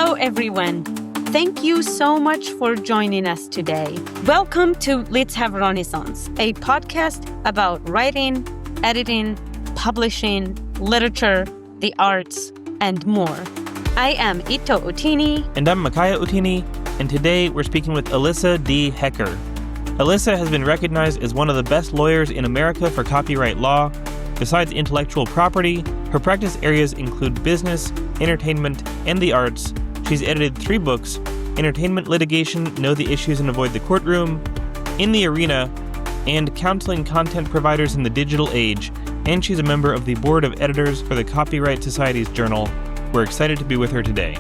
Hello, everyone. Thank you so much for joining us today. Welcome to Let's Have Renaissance, a podcast about writing, editing, publishing, literature, the arts, and more. I am Ito Utini. And I'm Makaya Utini, and today we're speaking with Elissa D. Hecker. Elissa has been recognized as one of the best lawyers in America for copyright law. Besides intellectual property, her practice areas include business, entertainment, and the arts. She's edited 3 books: Entertainment Litigation, Know the Issues and Avoid the Courtroom, In the Arena, and Counseling Content Providers in the Digital Age, and she's a member of the Board of Editors for the Copyright Society's Journal. We're excited to be with her today.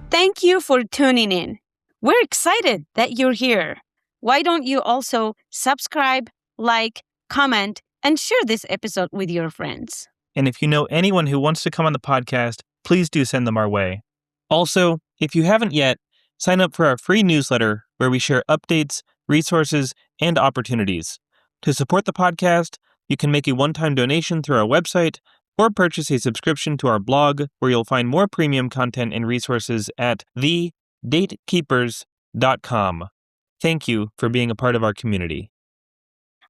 Thank you for tuning in. We're excited that you're here. Why don't you also subscribe, like, comment, and share this episode with your friends? And if you know anyone who wants to come on the podcast, please do send them our way. Also, if you haven't yet, sign up for our free newsletter where we share updates, resources, and opportunities. To support the podcast, you can make a one-time donation through our website or purchase a subscription to our blog where you'll find more premium content and resources at thedatekeepers.com. Thank you for being a part of our community.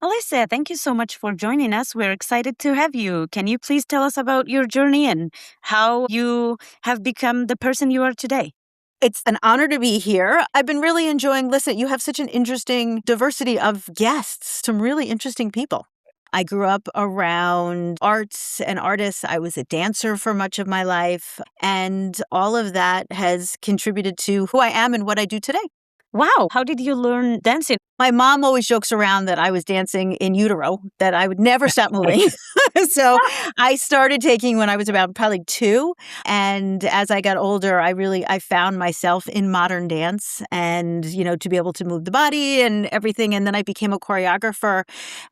Elissa, thank you so much for joining us. We're excited to have you. Can you please tell us about your journey and how you have become the person you are today? It's an honor to be here. I've been really enjoying, listen, you have such an interesting diversity of guests, some really interesting people. I grew up around arts and artists. I was a dancer for much of my life, and all of that has contributed to who I am and what I do today. Wow, how did you learn dancing? My mom always jokes around that I was dancing in utero, that I would never stop moving. So I started taking when I was about probably 2. And as I got older, I found myself in modern dance and, to be able to move the body and everything. And then I became a choreographer.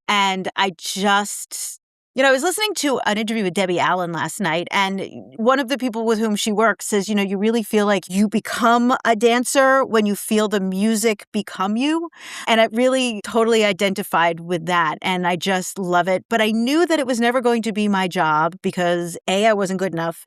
And I just... I was listening to an interview with Debbie Allen last night, and one of the people with whom she works says, you really feel like you become a dancer when you feel the music become you. And I really totally identified with that, and I just love it. But I knew that it was never going to be my job because A, I wasn't good enough,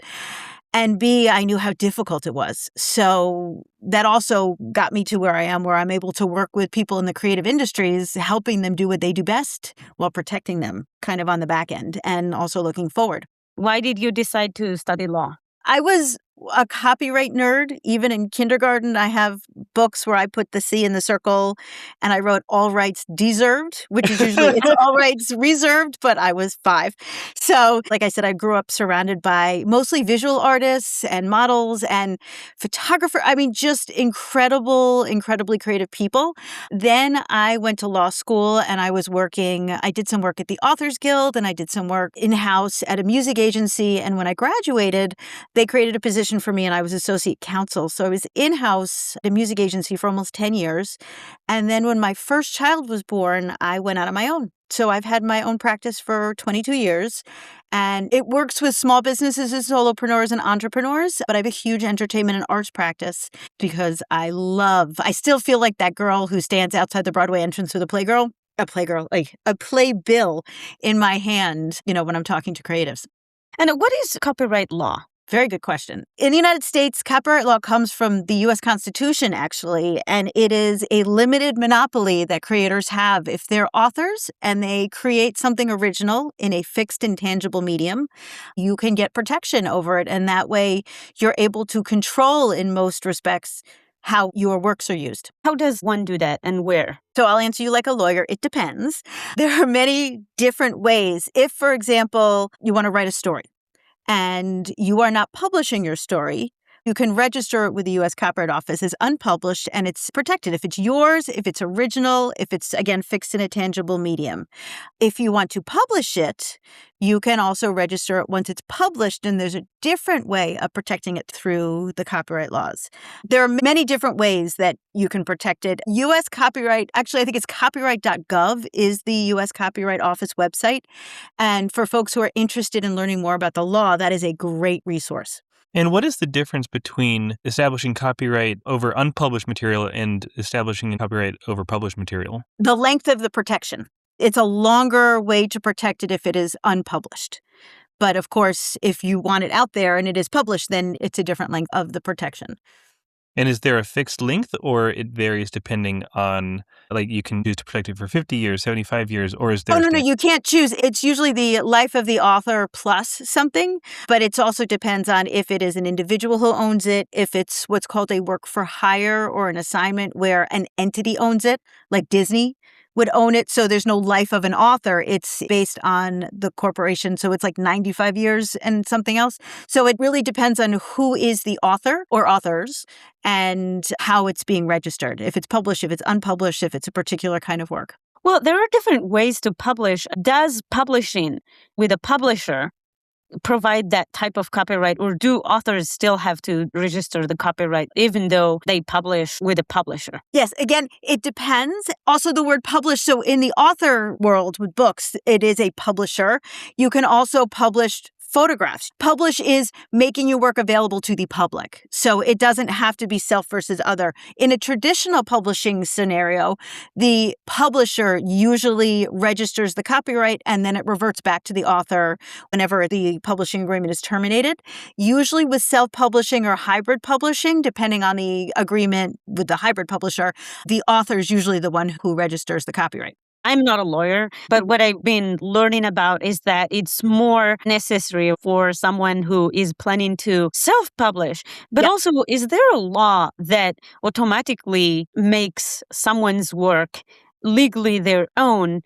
and B, I knew how difficult it was. So that also got me to where I am, where I'm able to work with people in the creative industries, helping them do what they do best while protecting them kind of on the back end and also looking forward. Why did you decide to study law? I was a copyright nerd. Even in kindergarten, I have books where I put the C in the circle and I wrote all rights deserved, which is usually it's all rights reserved, but I was 5. So like I said, I grew up surrounded by mostly visual artists and models and photographers. I mean, just incredibly creative people. Then I went to law school and I did some work at the Authors Guild and I did some work in-house at a music agency. And when I graduated, they created a position for me and I was associate counsel. So I was in-house at a music agency for almost 10 years. And then when my first child was born, I went out on my own. So I've had my own practice for 22 years. And it works with small businesses and solopreneurs and entrepreneurs. But I have a huge entertainment and arts practice because I still feel like that girl who stands outside the Broadway entrance with a playbill in my hand, when I'm talking to creatives. And what is copyright law? Very good question. In the United States, copyright law comes from the U.S. Constitution, actually, and it is a limited monopoly that creators have. If they're authors and they create something original in a fixed and tangible medium, you can get protection over it, and that way you're able to control, in most respects, how your works are used. How does one do that and where? So I'll answer you like a lawyer. It depends. There are many different ways. If, for example, you want to write a story, and you are not publishing your story, you can register it with the U.S. Copyright Office as unpublished, and it's protected. If it's yours, if it's original, if it's, again, fixed in a tangible medium. If you want to publish it, you can also register it once it's published, and there's a different way of protecting it through the copyright laws. There are many different ways that you can protect it. U.S. Copyright, actually, I think it's copyright.gov is the U.S. Copyright Office website. And for folks who are interested in learning more about the law, that is a great resource. And what is the difference between establishing copyright over unpublished material and establishing copyright over published material? The length of the protection. It's a longer way to protect it if it is unpublished. But of course, if you want it out there and it is published, then it's a different length of the protection. And is there a fixed length, or it varies depending on, like, you can choose to protect it for 50 years, 75 years, or is there Oh, a no, standard? you can't choose. It's usually the life of the author plus something, but it also depends on if it is an individual who owns it, if it's what's called a work for hire or an assignment where an entity owns it, like Disney would own it. So there's no life of an author. It's based on the corporation. So it's like 95 years and something else. So it really depends on who is the author or authors and how it's being registered. If it's published, if it's unpublished, if it's a particular kind of work. Well, there are different ways to publish. Does publishing with a publisher provide that type of copyright, or do authors still have to register the copyright even though they publish with a publisher? Yes, again, it depends. Also, the word publish. So in the author world with books, it is a publisher. You can also publish photographs. Publish is making your work available to the public. So it doesn't have to be self versus other. In a traditional publishing scenario, the publisher usually registers the copyright and then it reverts back to the author whenever the publishing agreement is terminated. Usually with self-publishing or hybrid publishing, depending on the agreement with the hybrid publisher, the author is usually the one who registers the copyright. I'm not a lawyer, but what I've been learning about is that it's more necessary for someone who is planning to self-publish. But Yep. also, is there a law that automatically makes someone's work legally their own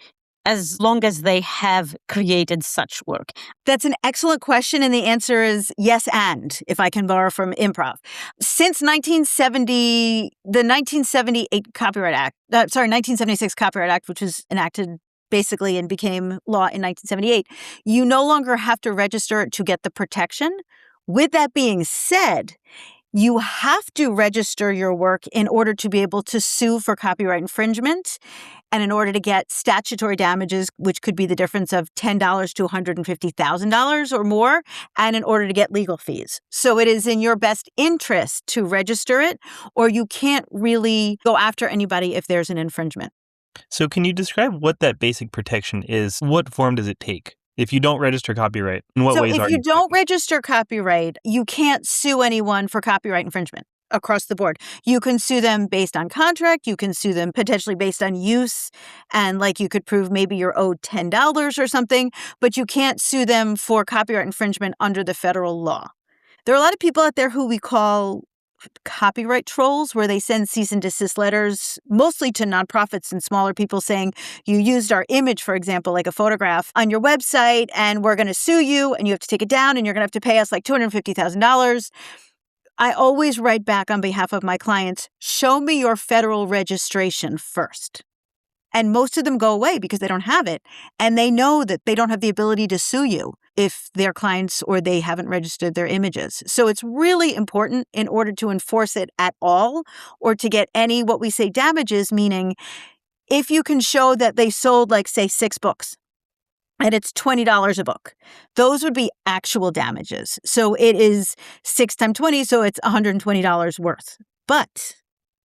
as long as they have created such work? That's an excellent question, and the answer is yes and, if I can borrow from improv. Since 1970, the 1978 Copyright Act, 1976 Copyright Act, which was enacted basically and became law in 1978, you no longer have to register it to get the protection. With that being said, you have to register your work in order to be able to sue for copyright infringement and in order to get statutory damages, which could be the difference of $10 to $150,000 or more, and in order to get legal fees. So it is in your best interest to register it, or you can't really go after anybody if there's an infringement. So can you describe what that basic protection is? What form does it take? If you don't register copyright, in what ways So are if you you don't register copyright, you can't sue anyone for copyright infringement across the board. You can sue them based on contract. You can sue them potentially based on use. And like you could prove maybe you're owed $10 or something, but you can't sue them for copyright infringement under the federal law. There are a lot of people out there who we call copyright trolls, where they send cease and desist letters, mostly to nonprofits and smaller people saying, you used our image, for example, like a photograph on your website, and we're going to sue you and you have to take it down and you're going to have to pay us like $250,000. I always write back on behalf of my clients, show me your federal registration first. And most of them go away because they don't have it. And they know that they don't have the ability to sue you if they're clients or they haven't registered their images. So it's really important in order to enforce it at all or to get any, what we say, damages, meaning if you can show that they sold, like, say, 6 books and it's $20 a book, those would be actual damages. So it is 6 times 20, so it's $120 worth. But,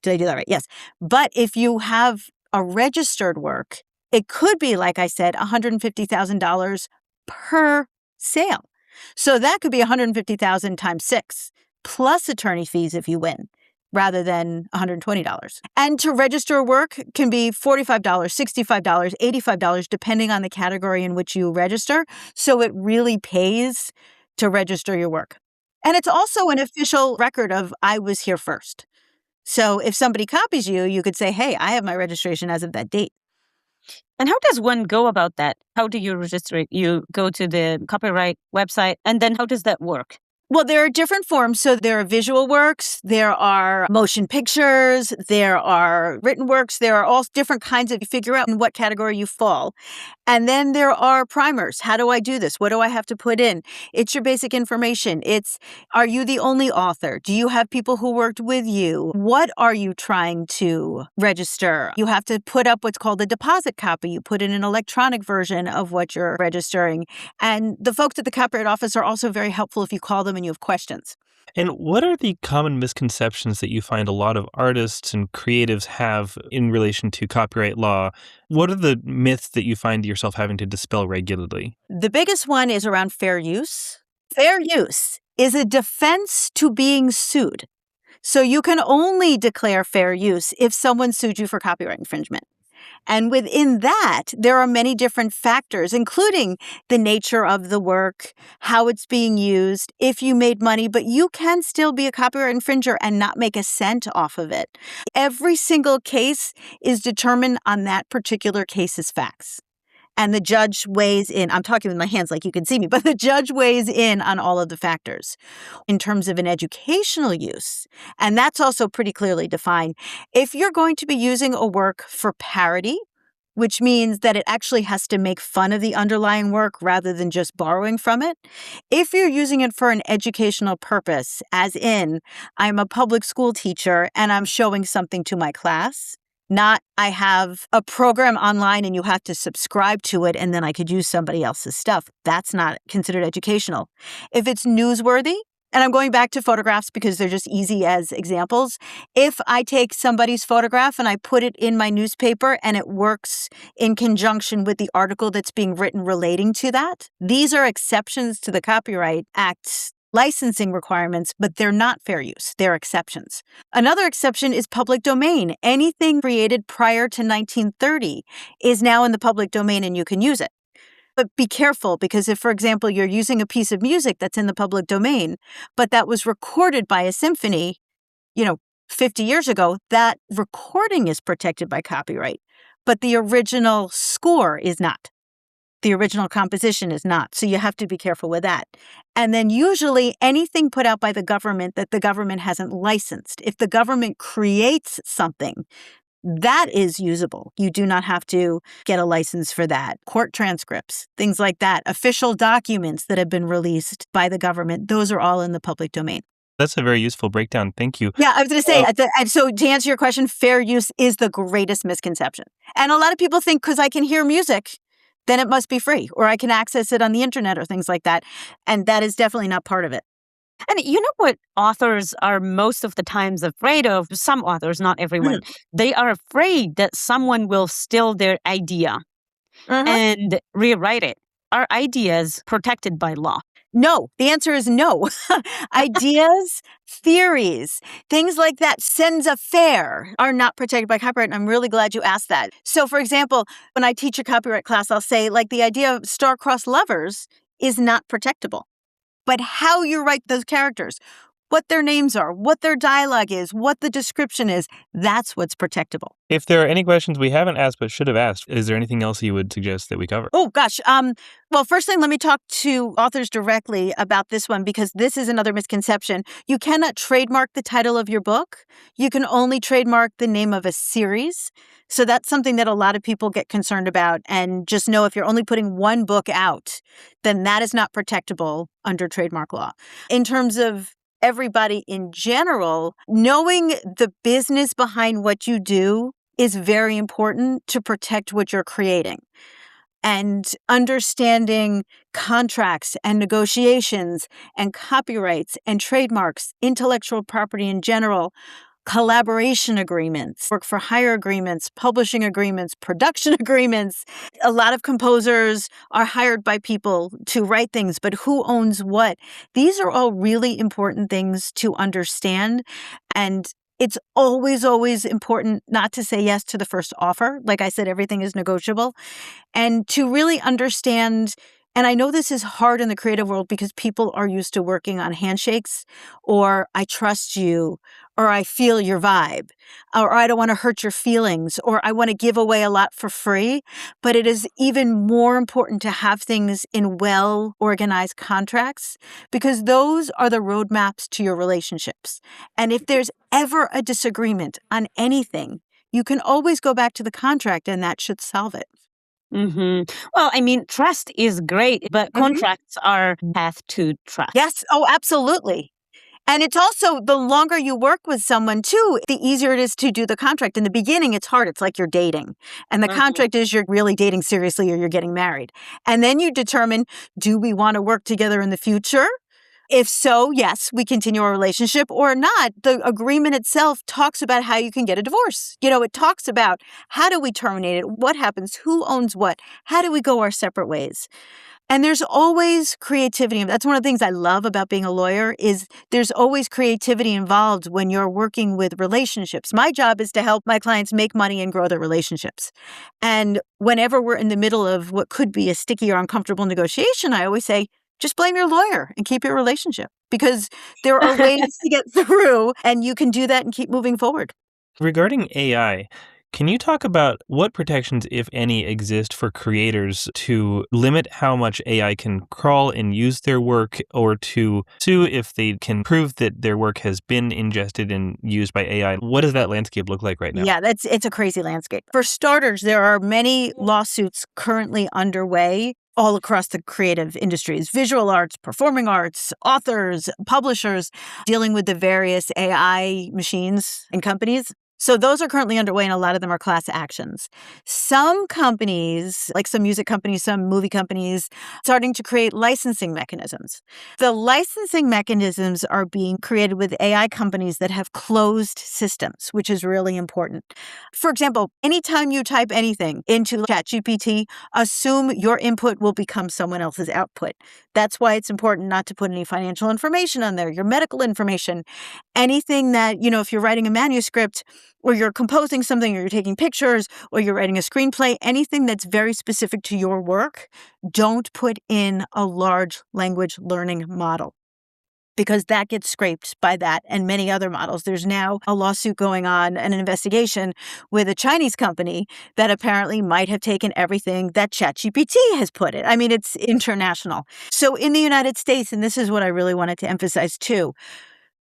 did I do that right? Yes. But if you have a registered work, it could be, like I said, $150,000 per sale. So that could be $150,000 times 6 plus attorney fees if you win, rather than $120. And to register a work can be $45, $65, $85, depending on the category in which you register. So it really pays to register your work. And it's also an official record of I was here first. So if somebody copies you, you could say, hey, I have my registration as of that date. And how does one go about that? How do you register it? You go to the copyright website, and then how does that work? Well, there are different forms. So there are visual works, there are motion pictures, there are written works, there are all different kinds of, you figure out in what category you fall. And then there are primers. How do I do this? What do I have to put in? It's your basic information. It's, are you the only author? Do you have people who worked with you? What are you trying to register? You have to put up what's called a deposit copy. You put in an electronic version of what you're registering. And the folks at the Copyright Office are also very helpful if you call them and you have questions. And what are the common misconceptions that you find a lot of artists and creatives have in relation to copyright law? What are the myths that you find yourself having to dispel regularly? The biggest one is around fair use. Fair use is a defense to being sued. So you can only declare fair use if someone sued you for copyright infringement. And within that, there are many different factors, including the nature of the work, how it's being used, if you made money, but you can still be a copyright infringer and not make a cent off of it. Every single case is determined on that particular case's facts. And the judge weighs in. I'm talking with my hands like you can see me, but the judge weighs in on all of the factors. In terms of an educational use, and that's also pretty clearly defined, if you're going to be using a work for parody, which means that it actually has to make fun of the underlying work rather than just borrowing from it. If you're using it for an educational purpose, as in, I'm a public school teacher and I'm showing something to my class, not I have a program online and you have to subscribe to it and then I could use somebody else's stuff. That's not considered educational. If it's newsworthy, and I'm going back to photographs because they're just easy as examples. If I take somebody's photograph and I put it in my newspaper and it works in conjunction with the article that's being written relating to that, these are exceptions to the Copyright Act's licensing requirements, but they're not fair use. They're exceptions. Another exception is public domain. Anything created prior to 1930 is now in the public domain and you can use it. But be careful because if, for example, you're using a piece of music that's in the public domain, but that was recorded by a symphony, 50 years ago, that recording is protected by copyright, but the original score is not. The original composition is not. So you have to be careful with that. And then usually anything put out by the government that the government hasn't licensed, if the government creates something, that is usable. You do not have to get a license for that. Court transcripts, things like that, official documents that have been released by the government, those are all in the public domain. That's a very useful breakdown. Thank you. Yeah, I was going to say, so to answer your question, fair use is the greatest misconception. And a lot of people think because I can hear music, then it must be free, or I can access it on the internet or things like that. And that is definitely not part of it. And you know what authors are most of the times afraid of? Some authors, not everyone. They are afraid that someone will steal their idea and rewrite it. Are ideas protected by law? No, the answer is no. Ideas, theories, things like that, sense of fair are not protected by copyright. And I'm really glad you asked that. So, for example, when I teach a copyright class, I'll say, like, the idea of star-crossed lovers is not protectable. But how you write those characters, what their names are, what their dialogue is, what the description is, that's what's protectable. If there are any questions we haven't asked but should have asked, is there anything else you would suggest that we cover? Oh, gosh. Well, first thing, let me talk to authors directly about this one because this is another misconception. You cannot trademark the title of your book. You can only trademark the name of a series. So that's something that a lot of people get concerned about. And just know if you're only putting one book out, then that is not protectable under trademark law. In terms of everybody in general, knowing the business behind what you do is very important to protect what you're creating. And understanding contracts and negotiations and copyrights and trademarks, intellectual property in general, collaboration agreements, work for hire agreements, publishing agreements, production agreements. A lot of composers are hired by people to write things, but who owns what? These are all really important things to understand. And it's always, always important not to say yes to the first offer. Like I said, everything is negotiable. And to really understand, and I know this is hard in the creative world because people are used to working on handshakes or I trust you or I feel your vibe or I don't want to hurt your feelings or I want to give away a lot for free. But it is even more important to have things in well-organized contracts because those are the roadmaps to your relationships. And if there's ever a disagreement on anything, you can always go back to the contract and that should solve it. Well, I mean, trust is great, but contracts are path to trust. Yes. Oh, absolutely. And it's also the longer you work with someone too, the easier it is to do the contract. In the beginning, it's hard. It's like you're dating. And the contract is you're really dating seriously or you're getting married. And then you determine, do we want to work together in the future? If so, yes, we continue our relationship, or not. The agreement itself talks about how you can get a divorce. It talks about how do we terminate it? What happens? Who owns what? How do we go our separate ways? And there's always creativity. That's one of the things I love about being a lawyer is there's always creativity involved when you're working with relationships. My job is to help my clients make money and grow their relationships. And whenever we're in the middle of what could be a sticky or uncomfortable negotiation, I always say, just blame your lawyer and keep your relationship because there are ways to get through and you can do that and keep moving forward. Regarding AI, can you talk about what protections, if any, exist for creators to limit how much AI can crawl and use their work or to sue if they can prove that their work has been ingested and used by AI? What does that landscape look like right now? Yeah, it's a crazy landscape. For starters, there are many lawsuits currently underway all across the creative industries, visual arts, performing arts, authors, publishers, dealing with the various AI machines and companies. So those are currently underway, and a lot of them are class actions. Some companies, like some music companies, some movie companies, starting to create licensing mechanisms. The licensing mechanisms are being created with AI companies that have closed systems, which is really important. For example, anytime you type anything into ChatGPT, assume your input will become someone else's output. That's why it's important not to put any financial information on there, your medical information, anything that, if you're writing a manuscript, or you're composing something, or you're taking pictures, or you're writing a screenplay, anything that's very specific to your work, don't put in a large language learning model because that gets scraped by that and many other models. There's now a lawsuit going on and an investigation with a Chinese company that apparently might have taken everything that ChatGPT has put in. I mean, it's international. So in the United States, and this is what I really wanted to emphasize too,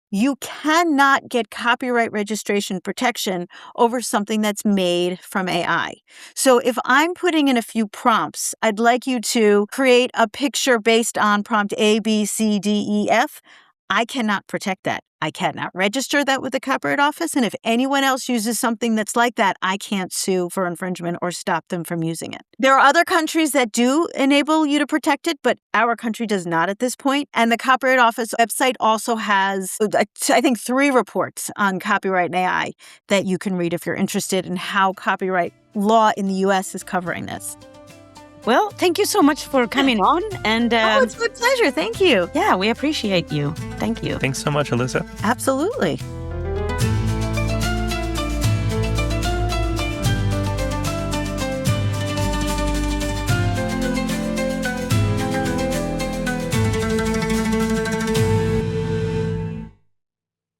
you cannot get copyright registration protection over something that's made from AI. So if I'm putting in a few prompts, I'd like you to create a picture based on prompt A, B, C, D, E, F. I cannot protect that. I cannot register that with the Copyright Office. And if anyone else uses something that's like that, I can't sue for infringement or stop them from using it. There are other countries that do enable you to protect it, but our country does not at this point. And the Copyright Office website also has, I think, 3 reports on copyright and AI that you can read if you're interested in how copyright law in the U.S. is covering this. Well, thank you so much for coming on. And it's my pleasure. Thank you. Yeah, we appreciate you. Thank you. Thanks so much, Elissa. Absolutely.